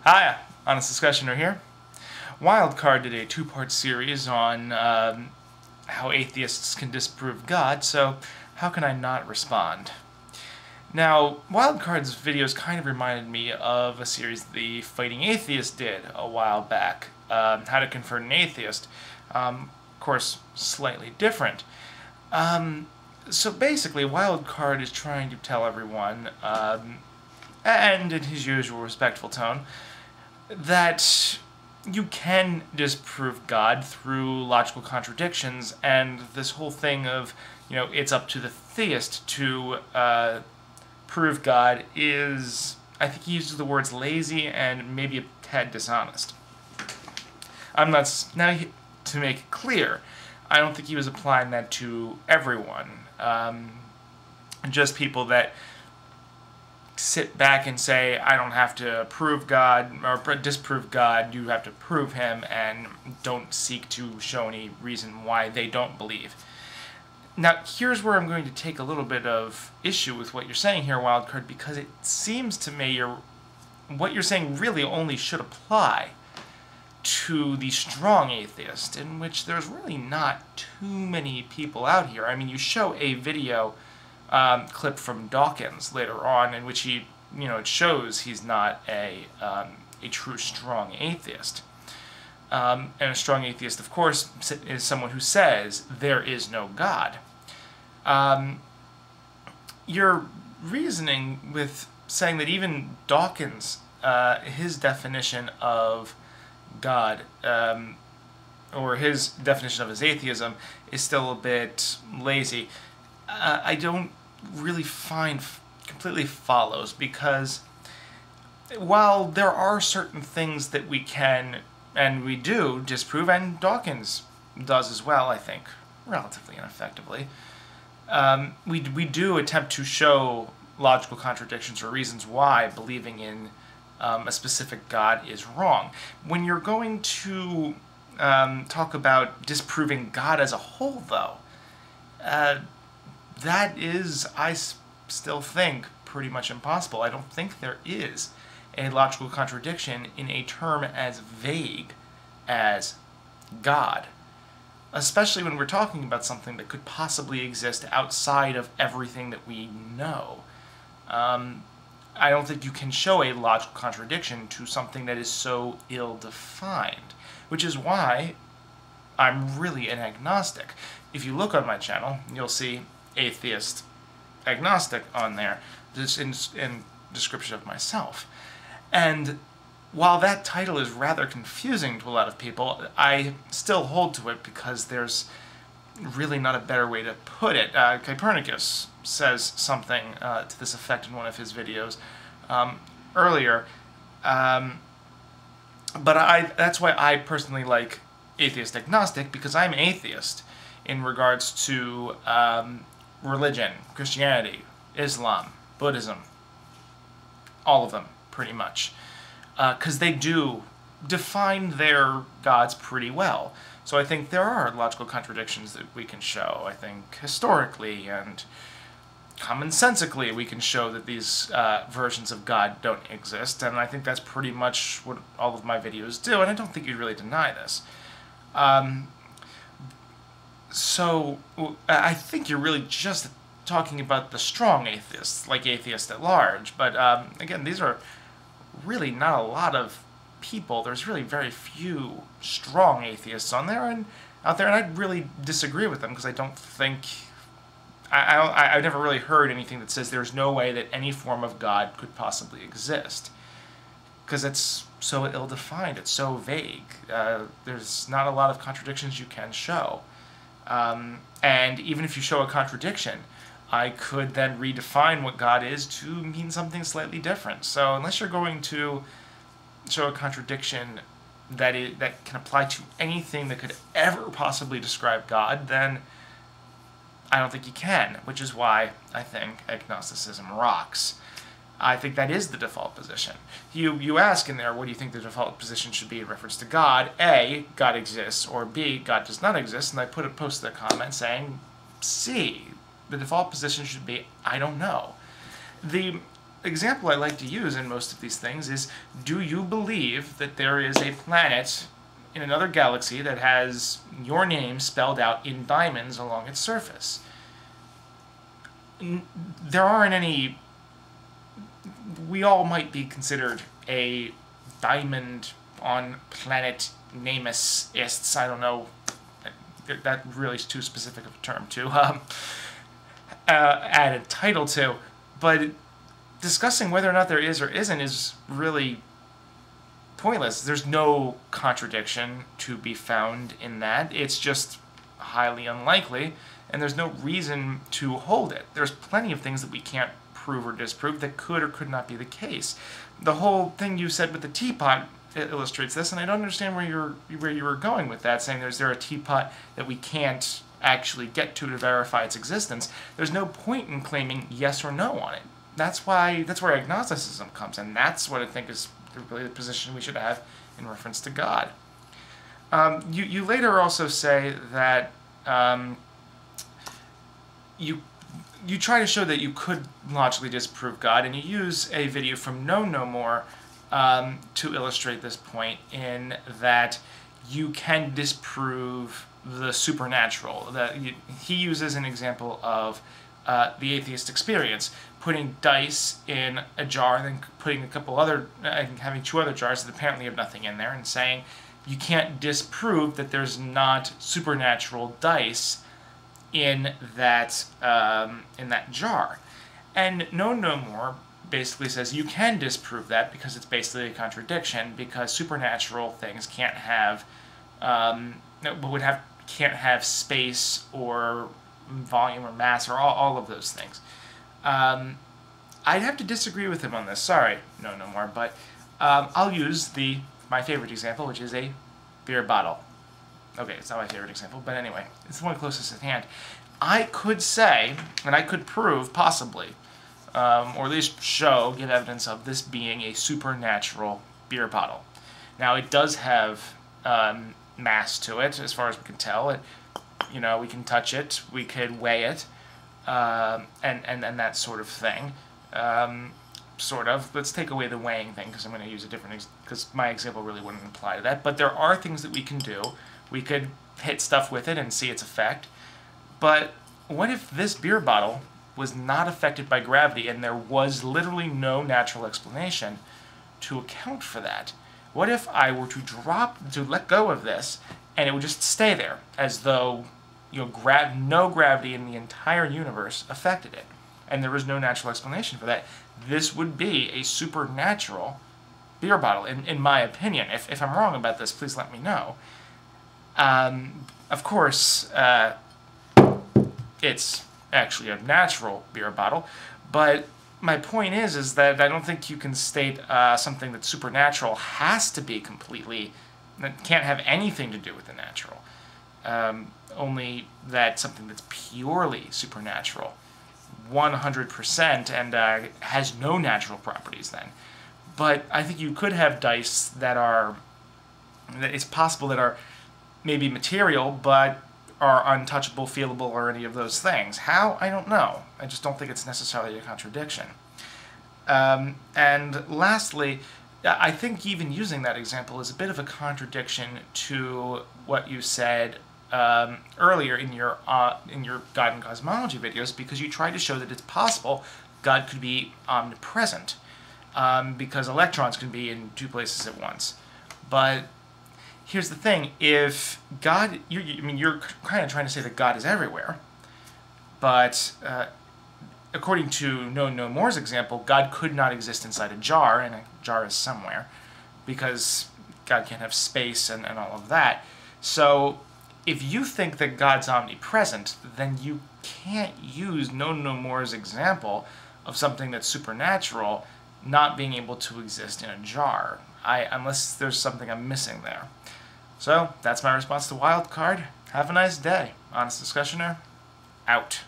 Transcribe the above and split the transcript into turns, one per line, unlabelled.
Hi, Honest Discussioner here. Wildcard did a two-part series on how atheists can disprove God, so how can I not respond? Now, Wildcard's videos kind of reminded me of a series the Fighting Atheist did a while back, How to Convert an Atheist. Of course, slightly different. So basically, Wildcard is trying to tell everyone, and in his usual respectful tone, that you can disprove God through logical contradictions, and this whole thing of, it's up to the theist to prove God is, I think he uses the words lazy and maybe a tad dishonest. Now, to make it clear, I don't think he was applying that to everyone. Just people that sit back and say, I don't have to prove God or disprove God, you have to prove him, and don't seek to show any reason why they don't believe. Now, here's where I'm going to take a little bit of issue with what you're saying here, Wildcard, because it seems to me what you're saying really only should apply to the strong atheist, in which there's really not too many people out here. I mean, you show a video clip from Dawkins later on, in which he, it shows he's not a true strong atheist. And a strong atheist, of course, is someone who says there is no God. Your reasoning with saying that even Dawkins, his definition of God, or his definition of his atheism, is still a bit lazy, I don't really find completely follows, because while there are certain things that we can and we do disprove, and Dawkins does as well, I think, relatively ineffectively, we do attempt to show logical contradictions or reasons why believing in a specific God is wrong. When you're going to talk about disproving God as a whole, though, that is, I still think, pretty much impossible. I don't think there is a logical contradiction in a term as vague as God, especially when we're talking about something that could possibly exist outside of everything that we know. I don't think you can show a logical contradiction to something that is so ill-defined, which is why I'm really an agnostic. If you look on my channel, you'll see atheist, agnostic on there, just in description of myself. And while that title is rather confusing to a lot of people, I still hold to it because there's really not a better way to put it. Copernicus says something to this effect in one of his videos earlier, but that's why I personally like atheist agnostic, because I'm atheist in regards to religion, Christianity, Islam, Buddhism, all of them, pretty much. Because they do define their gods pretty well. So I think there are logical contradictions that we can show. I think historically and commonsensically we can show that these versions of God don't exist, and I think that's pretty much what all of my videos do, and I don't think you'd really deny this. So I think you're really just talking about the strong atheists, like atheists at large, but again, these are really not a lot of people. There's really very few strong atheists out there, and I really disagree with them, because I don't think, I've never really heard anything that says there's no way that any form of God could possibly exist, because it's so ill-defined, it's so vague. There's not a lot of contradictions you can show. And even if you show a contradiction, I could then redefine what God is to mean something slightly different. So unless you're going to show a contradiction that can apply to anything that could ever possibly describe God, then I don't think you can, which is why I think agnosticism rocks. I think that is the default position. You ask in there, what do you think the default position should be in reference to God? A, God exists, or B, God does not exist, and I posted a comment saying C, the default position should be, I don't know. example I like to use in most of these things is, do you believe that there is a planet in another galaxy that has your name spelled out in diamonds along its surface? There aren't any... We all might be considered a diamond on planet Namus-ists. I don't know. That really is too specific of a term to add a title to. But discussing whether or not there is or isn't is really pointless. There's no contradiction to be found in that. It's just highly unlikely, and there's no reason to hold it. There's plenty of things that we can't prove or disprove that could or could not be the case. The whole thing you said with the teapot illustrates this, and I don't understand where you were going with that, saying is there a teapot that we can't actually get to verify its existence. There's no point in claiming yes or no on it. That's where agnosticism comes, and that's what I think is really the position we should have in reference to God. You later also say that you try to show that you could logically disprove God, and you use a video from No More to illustrate this point, in that you can disprove the supernatural. He uses an example of the atheist experience, putting dice in a jar and then putting a couple other, having 2 other jars that apparently have nothing in there, and saying you can't disprove that there's not supernatural dice in that jar. And No More basically says you can disprove that because it's basically a contradiction, because supernatural things can't have can't have space or volume or mass or all of those things. I'd have to disagree with him on this. Sorry, No More, but I'll use my favorite example, which is a beer bottle. Okay, it's not my favorite example, but anyway, it's the one closest at hand. I could say, and I could prove, possibly, or at least give evidence of this being a supernatural beer bottle. Now, it does have mass to it, as far as we can tell. We can touch it, we could weigh it, and that sort of thing. Sort of. Let's take away the weighing thing, because I'm going to use a different, because my example really wouldn't apply to that. But there are things that we can do. We could hit stuff with it and see its effect. But what if this beer bottle was not affected by gravity, and there was literally no natural explanation to account for that? What if I were to let go of this, and it would just stay there, as though no gravity in the entire universe affected it, and there was no natural explanation for that? This would be a supernatural beer bottle, in my opinion. If I'm wrong about this, please let me know. Of course, it's actually a natural beer bottle, but my point is that I don't think you can state something that's supernatural has to be that can't have anything to do with the natural. Only that something that's purely supernatural, 100%, and has no natural properties then. But I think you could have dice that it's possible that are maybe material, but are untouchable, feelable, or any of those things. How? I don't know. I just don't think it's necessarily a contradiction. And lastly, I think even using that example is a bit of a contradiction to what you said earlier in your God and Cosmology videos, because you tried to show that it's possible God could be omnipresent, because electrons can be in 2 places at once. But here's the thing: if God, you're kind of trying to say that God is everywhere, but according to No More's example, God could not exist inside a jar, and a jar is somewhere, because God can't have space and all of that. So if you think that God's omnipresent, then you can't use No More's example of something that's supernatural not being able to exist in a jar, unless there's something I'm missing there. So that's my response to Wildcard. Have a nice day. Honest Discussioner, out.